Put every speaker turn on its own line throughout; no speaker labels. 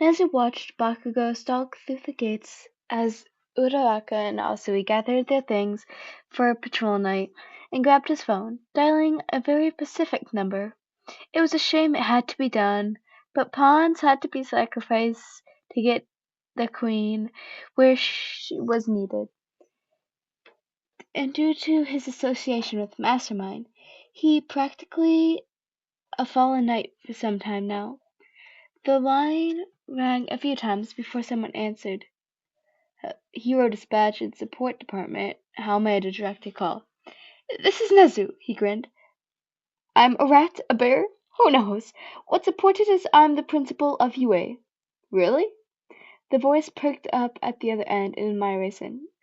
Nezu watched Bakugo stalk through the gates as Uraraka and Asui gathered their things for a patrol night and grabbed his phone, dialing a very specific number. It was a shame it had to be done, but pawns had to be sacrificed to get the queen where she was needed. And due to his association with Mastermind, he practically a fallen knight for some time now. The line rang a few times before someone answered. Hero dispatch and support department. How may I direct a call? This is Nezu, he grinned. I'm a rat, a bear? Who knows? What's important is I'm the principal of UA. Really? The voice perked up at the other end in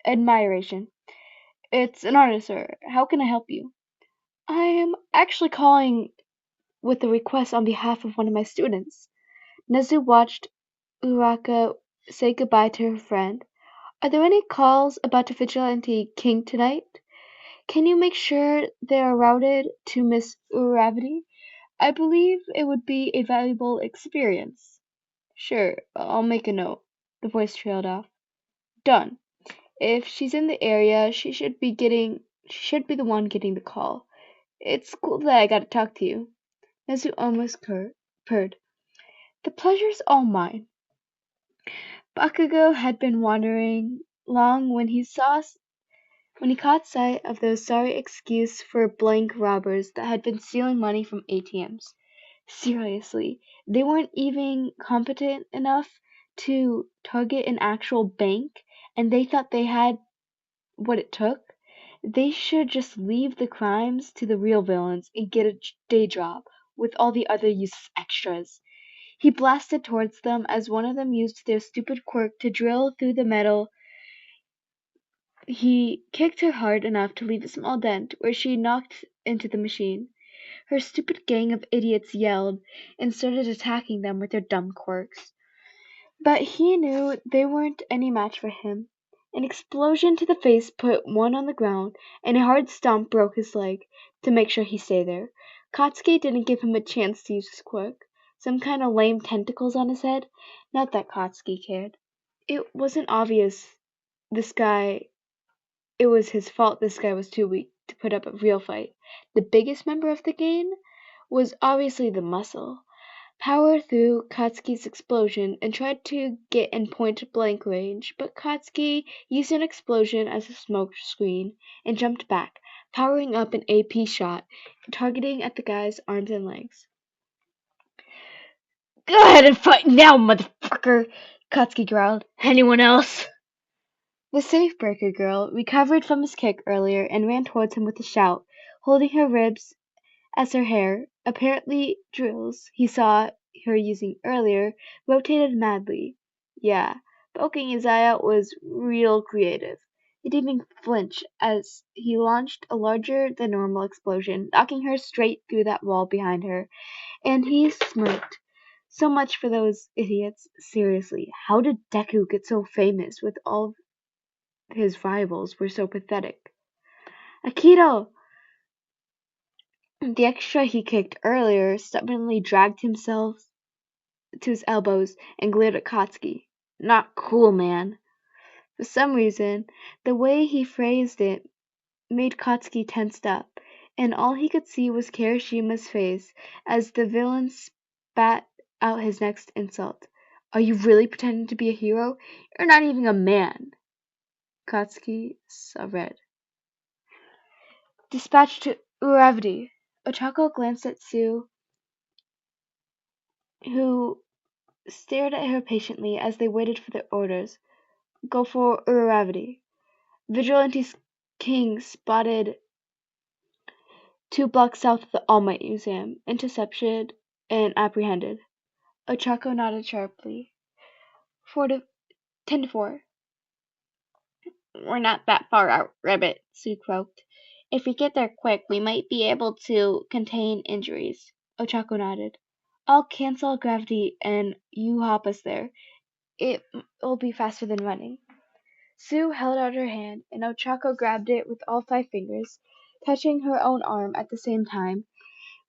admiration. It's an honor, sir. How can I help you? I am actually calling with a request on behalf of one of my students. Nezu watched Uraka say goodbye to her friend. Are there any calls about the Vigilante King tonight? Can you make sure they are routed to Miss Uravity? I believe it would be a valuable experience. Sure, I'll make a note. The voice trailed off. Done. If she's in the area, she should be the one getting the call. It's cool that I got to talk to you. Nezu almost purred. The pleasure's all mine. Bakugo had been wandering long when he caught sight of those sorry excuse for blank robbers that had been stealing money from ATMs. Seriously, they weren't even competent enough to target an actual bank, and they thought they had what it took? They should just leave the crimes to the real villains and get a day job with all the other useless extras. He blasted towards them as one of them used their stupid quirk to drill through the metal. He kicked her hard enough to leave a small dent where she knocked into the machine. Her stupid gang of idiots yelled and started attacking them with their dumb quirks. But he knew they weren't any match for him. An explosion to the face put one on the ground, and a hard stomp broke his leg, to make sure he stayed there. Katsuki didn't give him a chance to use his quirk. Some kind of lame tentacles on his head? Not that Katsuki cared. It wasn't obvious it was his fault this guy was too weak to put up a real fight. The biggest member of the gang was obviously the muscle. Power threw Katsuki's explosion and tried to get in point-blank range, but Katsuki used an explosion as a smoke screen and jumped back, powering up an AP shot, targeting at the guy's arms and legs. Go ahead and fight now, motherfucker! Katsuki growled. Anyone else? The safe-breaker girl recovered from his kick earlier and ran towards him with a shout, holding her ribs as her hair, apparently drills he saw her using earlier, rotated madly. Yeah, poking his eye out was real creative. He didn't even flinch as he launched a larger than normal explosion, knocking her straight through that wall behind her, and he smirked. So much for those idiots. Seriously, how did Deku get so famous with all his rivals were so pathetic? Akito! The extra he kicked earlier stubbornly dragged himself to his elbows and glared at Katsuki. Not cool, man. For some reason, the way he phrased it made Katsuki tensed up, and all he could see was Kirishima's face as the villain spat out his next insult. Are you really pretending to be a hero? You're not even a man. Katsuki saw red. Dispatch to Uravity. Ochako glanced at Sue, who stared at her patiently as they waited for their orders. Go for Uravity. Vigilante King spotted 2 blocks south of the All Might Museum. Intercepted and apprehended. Ochako nodded sharply. 10 to 4. We're not that far out, Ribbit, Sue croaked. If we get there quick, we might be able to contain injuries. Ochako nodded. I'll cancel gravity and you hop us there. It will be faster than running. Sue held out her hand, and Ochako grabbed it with all 5 fingers, touching her own arm at the same time,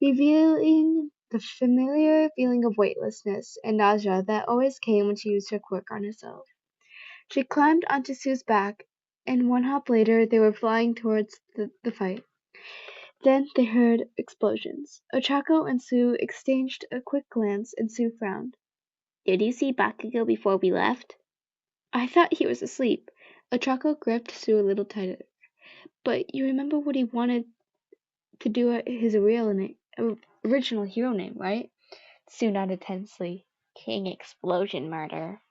revealing the familiar feeling of weightlessness and nausea that always came when she used her quirk on herself. She climbed onto Sue's back, and one hop later they were flying towards the fight. Then they heard explosions. Ochako and Sue exchanged a quick glance, and Sue frowned.
Did you see Bakugo before we left?
I thought he was asleep. Ochako gripped Sue a little tighter. But you remember what he wanted to do at his original hero name, right? Sue nodded tensely.
King Explosion Murder.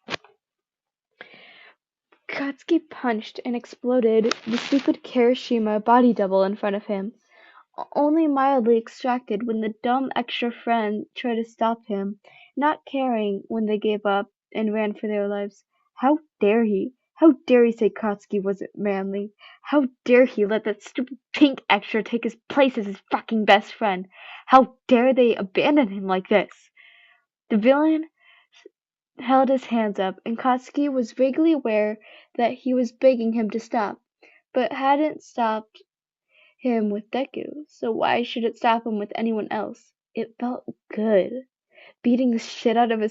Katsuki punched and exploded the stupid Kirishima body double in front of him, only mildly extracted when the dumb extra friend tried to stop him, not caring when they gave up and ran for their lives. How dare he? How dare he say Katsuki wasn't manly? How dare he let that stupid pink extra take his place as his fucking best friend? How dare they abandon him like this? The villain held his hands up, and Katsuki was vaguely aware that he was begging him to stop, but hadn't stopped him with Deku, so why should it stop him with anyone else? It felt good, beating the shit out of the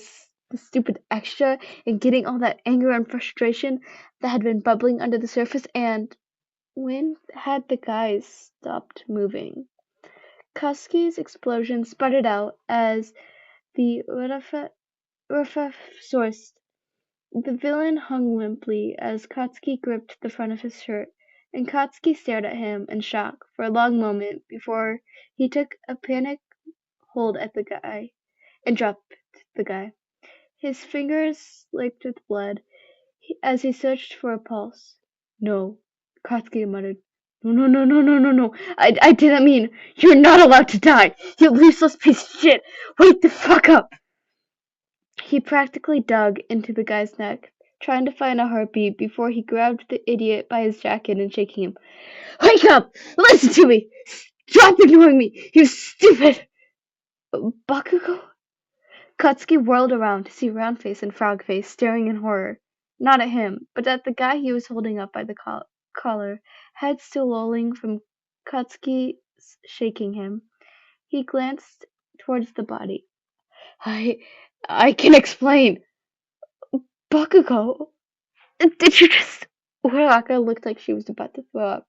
stupid extra and getting all that anger and frustration that had been bubbling under the surface. And when had the guys stopped moving? Katsuki's explosion sputtered out as the Rufa sourced. The villain hung limply as Katsuki gripped the front of his shirt, and Katsuki stared at him in shock for a long moment before he took a panic hold at the guy and dropped the guy. His fingers licked with blood as he searched for a pulse. No, Katsuki muttered. No, no, no, no, no, no, no. I didn't mean. You're not allowed to die. You useless piece of shit. Wake the fuck up. He practically dug into the guy's neck, trying to find a heartbeat before he grabbed the idiot by his jacket and shaking him. Wake up! Listen to me! Stop ignoring me! You stupid! Bakugo? Katsuki whirled around to see Roundface and Frogface staring in horror. Not at him, but at the guy he was holding up by the collar, head still lolling from Katsuki shaking him. He glanced towards the body. I can explain. Bakugo, did you just... Uraraka looked like she was about to throw up.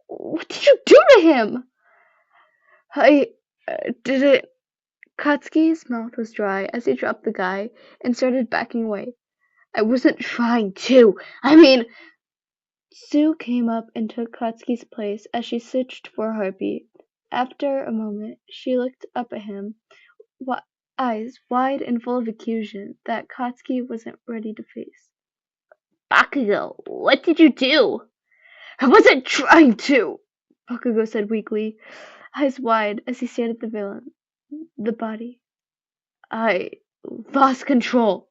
What did you do to him? I did it... Katsuki's mouth was dry as he dropped the guy and started backing away. I wasn't trying to. I mean... Sue came up and took Katsuki's place as she searched for a heartbeat. After a moment, she looked up at him, eyes wide and full of accusation that Katsuki wasn't ready to face.
Bakugo, what did you do?
I wasn't trying to, Bakugo said weakly, eyes wide as he stared at the villain, the body. I lost control.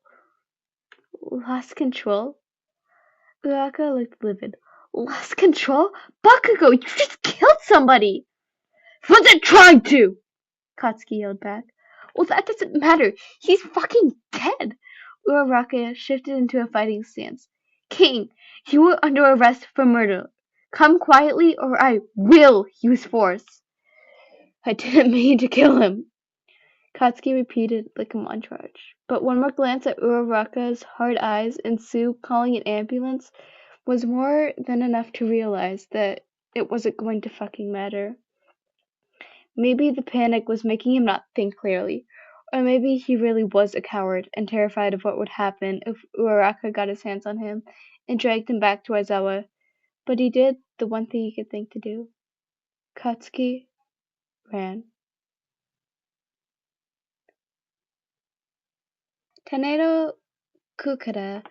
Lost control? Uraka looked livid. Lost control? Bakugo, you just killed somebody! I wasn't trying to! Katsuki yelled back. Well, that doesn't matter. He's fucking dead. Uraraka shifted into a fighting stance. King, you are under arrest for murder. Come quietly or I will use force. I didn't mean to kill him. Katsuki repeated like a montage. But one more glance at Uraraka's hard eyes and Sue calling an ambulance was more than enough to realize that it wasn't going to fucking matter. Maybe the panic was making him not think clearly, or maybe he really was a coward and terrified of what would happen if Uraraka got his hands on him and dragged him back to Aizawa. But he did the one thing he could think to do. Katsuki ran. Tanedo Kukada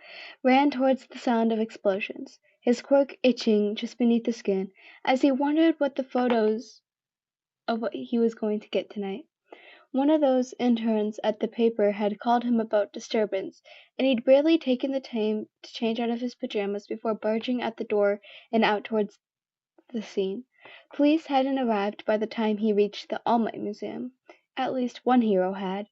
ran towards the sound of explosions, his quirk itching just beneath the skin, as he wondered what the photos of what he was going to get tonight. One of those interns at the paper had called him about disturbance, and he'd barely taken the time to change out of his pajamas before barging at the door and out towards the scene. Police hadn't arrived by the time he reached the All Might Museum. At least one hero had.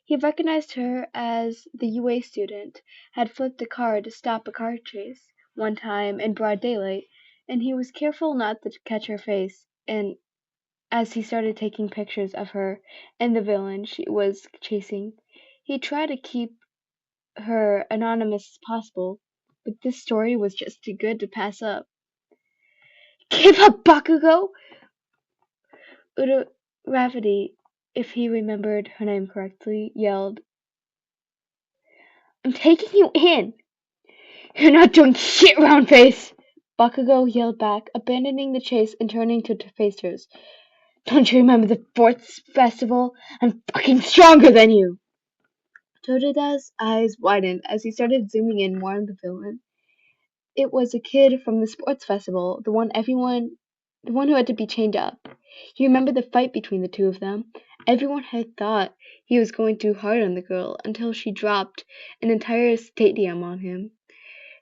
He recognized her as the UA student had flipped a car to stop a car chase one time in broad daylight, and he was careful not to catch her face and as he started taking pictures of her and the villain she was chasing. He tried to keep her anonymous as possible, but this story was just too good to pass up. Give up, Bakugo! Uravity, if he remembered her name correctly, yelled, I'm taking you in! You're not doing shit, round face! Bakugo yelled back, abandoning the chase and turning to face her. Don't you remember the sports festival? I'm fucking stronger than you! Totada's eyes widened as he started zooming in more on the villain. It was a kid from the sports festival, the one who had to be chained up. He remembered the fight between the two of them. Everyone had thought he was going too hard on the girl until she dropped an entire stadium on him.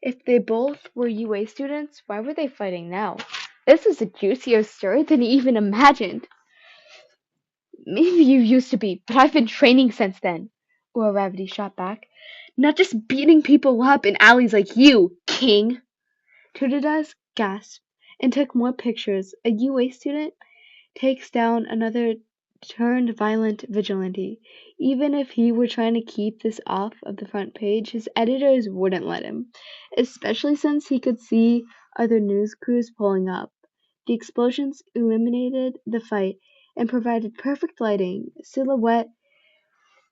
If they both were UA students, why were they fighting now? This is a juicier story than he even imagined. Maybe you used to be, but I've been training since then, Uravity shot back. Not just beating people up in alleys like you, king! Totodile gasped and took more pictures. A UA student takes down another turned violent vigilante. Even if he were trying to keep this off of the front page, his editors wouldn't let him, especially since he could see other news crews pulling up. The explosions illuminated the fight and provided perfect lighting, silhouette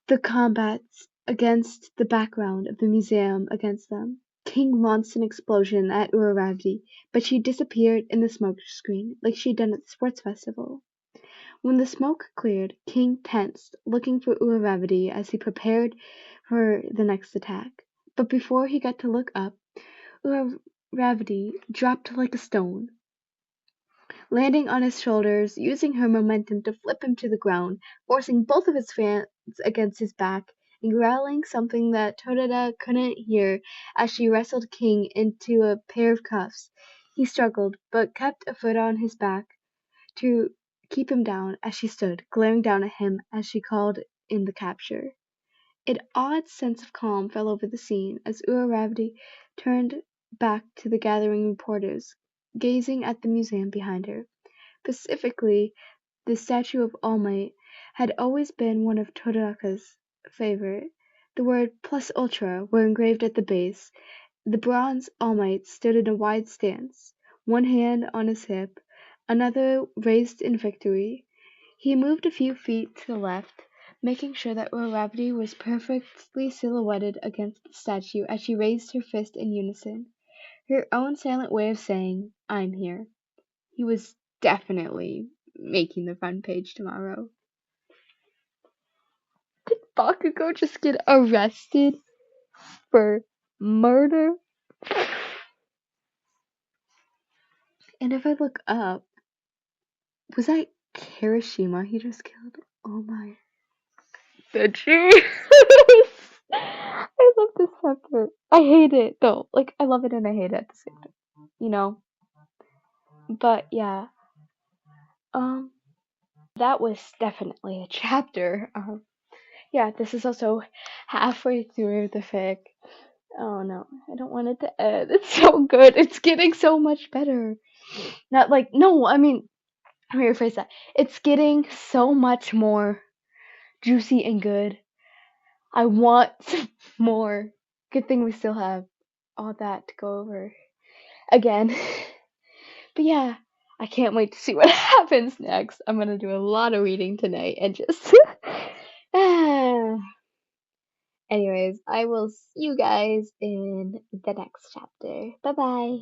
the combats against the background of the museum against them. King launched an explosion at Uravati, but she disappeared in the smoke screen like she'd done at the sports festival. When the smoke cleared, King tensed, looking for Uravati as he prepared for the next attack. But before he got to look up, Uravati dropped like a stone, landing on his shoulders, using her momentum to flip him to the ground, forcing both of his fans against his back, and growling something that Todada couldn't hear as she wrestled King into a pair of cuffs. He struggled, but kept a foot on his back to keep him down as she stood, glaring down at him as she called in the capture. An odd sense of calm fell over the scene as Uravati turned back to the gathering reporters, gazing at the museum behind her. Specifically, the statue of All Might had always been one of Todaka's favorite. The word plus ultra were engraved at the base. The bronze All Might stood in a wide stance, one hand on his hip, another raised in victory. He moved a few feet to the left, making sure that Uravati was perfectly silhouetted against the statue as she raised her fist in unison. Her own silent way of saying, I'm here. He was definitely making the front page tomorrow. Did Bakugo just get arrested for murder? And if I look up, was that Kirishima he just killed? Oh my. Did she? I love this chapter. I hate it though. Like, I love it and I hate it at the same time. You know? But yeah. Um, that was definitely a chapter. Yeah, this is also halfway through the fic. Oh no, I don't want it to end. It's so good. It's getting so much better. Not like, no, I mean, let me rephrase that. It's getting so much more juicy and good. I want more. Good thing we still have all that to go over again. But yeah, I can't wait to see what happens next. I'm gonna do a lot of reading tonight and just. Anyways, I will see you guys in the next chapter. Bye bye.